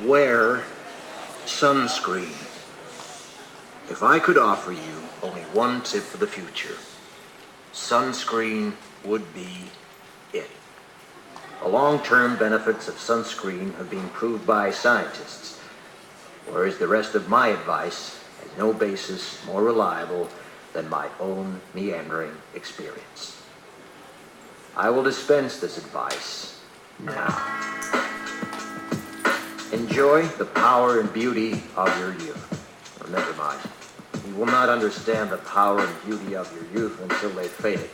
Wear sunscreen. If I could offer you only one tip for the future, sunscreen would be it. The long-term benefits of sunscreen have been proved by scientists, whereas the rest of my advice has no basis more reliable than my own meandering experience. I will dispense this advice now. Enjoy the power and beauty of your youth. Oh, never mind. You will not understand the power and beauty of your youth until they've faded.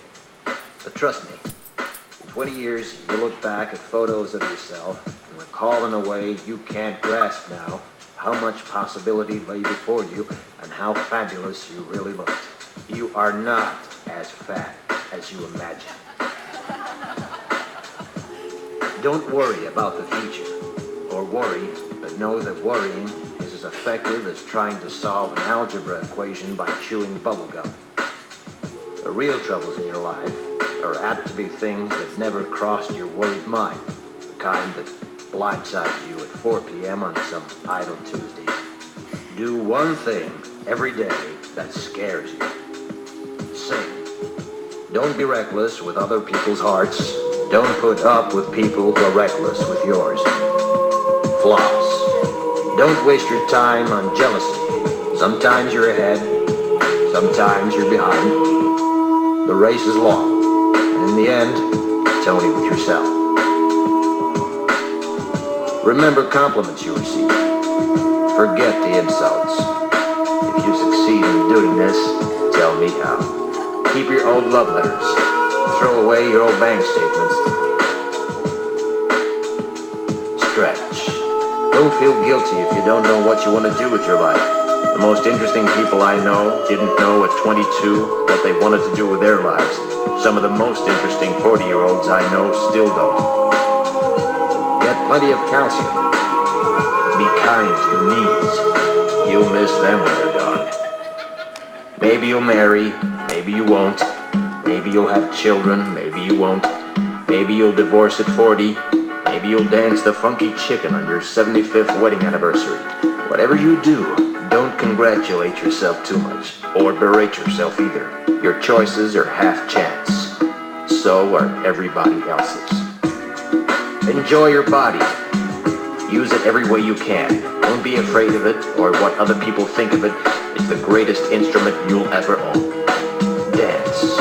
But trust me, in 20 years, you'll look back at photos of yourself and recall in a way you can't grasp now how much possibility lay before you and how fabulous you really looked. You are not as fat as you imagine. Don't worry about the future. Or worry, but know that worrying is as effective as trying to solve an algebra equation by chewing bubblegum. The real troubles in your life are apt to be things that never crossed your worried mind, the kind that blindside you at 4 p.m. on some idle Tuesday. Do one thing every day that scares you. Sing. Don't be reckless with other people's hearts. Don't put up with people who are reckless with yours. Floss. Don't waste your time on jealousy. Sometimes you're ahead, sometimes you're behind. The race is long, and in the end, it's only with yourself. Remember compliments you receive. Forget the insults. If you succeed in doing this, tell me how. Keep your old love letters. Throw away your old bank statements. Stretch. Don't feel guilty if you don't know what you want to do with your life. The most interesting people I know didn't know at 22 what they wanted to do with their lives. Some of the most interesting 40-year-olds I know still don't. Get plenty of calcium. Be kind to your knees. You'll miss them when they're gone. Maybe you'll marry, maybe you won't. Maybe you'll have children, maybe you won't. Maybe you'll divorce at 40. Maybe you'll dance the funky chicken on your 75th wedding anniversary. Whatever you do, don't congratulate yourself too much, or berate yourself either. Your choices are half chance. So are everybody else's. Enjoy your body. Use it every way you can. Don't be afraid of it, or what other people think of it. It's the greatest instrument you'll ever own. Dance.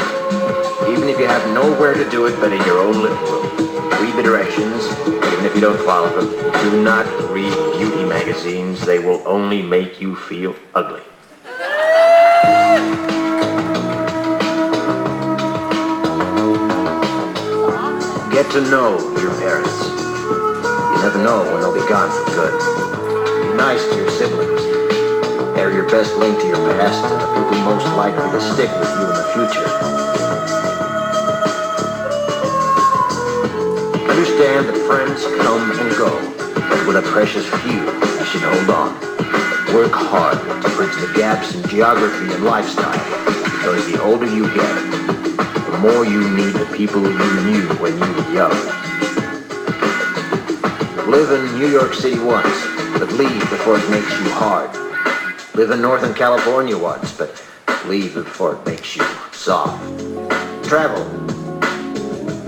Even if you have nowhere to do it but in your own living room. Read the directions, even if you don't follow them. Do not read beauty magazines. They will only make you feel ugly. Get to know your parents. You never know when they'll be gone for good. Be nice to your siblings. They're your best link to your past and the people most likely to stick with you in the future. Understand that friends come and go, but with a precious few, you should hold on. Work hard to bridge the gaps in geography and lifestyle, because the older you get, the more you need the people you knew when you were young. Live in New York City once, but leave before it makes you hard. Live in Northern California once, but leave before it makes you soft. Travel.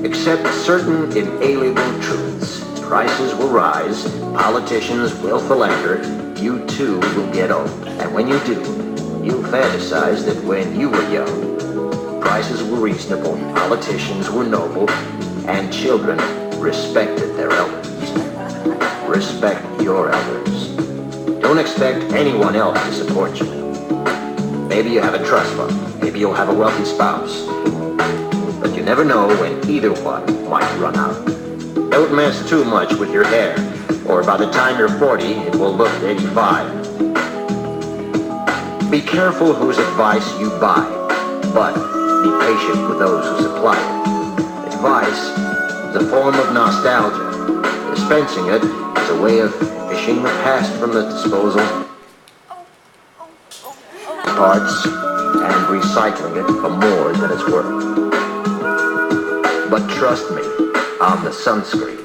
Accept certain inalienable truths. Prices will rise, politicians will philander, you too will get old. And when you do, you'll fantasize that when you were young, prices were reasonable, politicians were noble, and children respected their elders. Respect your elders. Don't expect anyone else to support you. Maybe you have a trust fund, maybe you'll have a wealthy spouse. But you never know when either one might run out. Don't mess too much with your hair, or by the time you're 40, it will look 85. Be careful whose advice you buy, but be patient with those who supply it. Advice is a form of nostalgia. Dispensing it is a way of fishing the past from the disposal parts and recycling it for more than it's worth. But trust me on the sunscreen.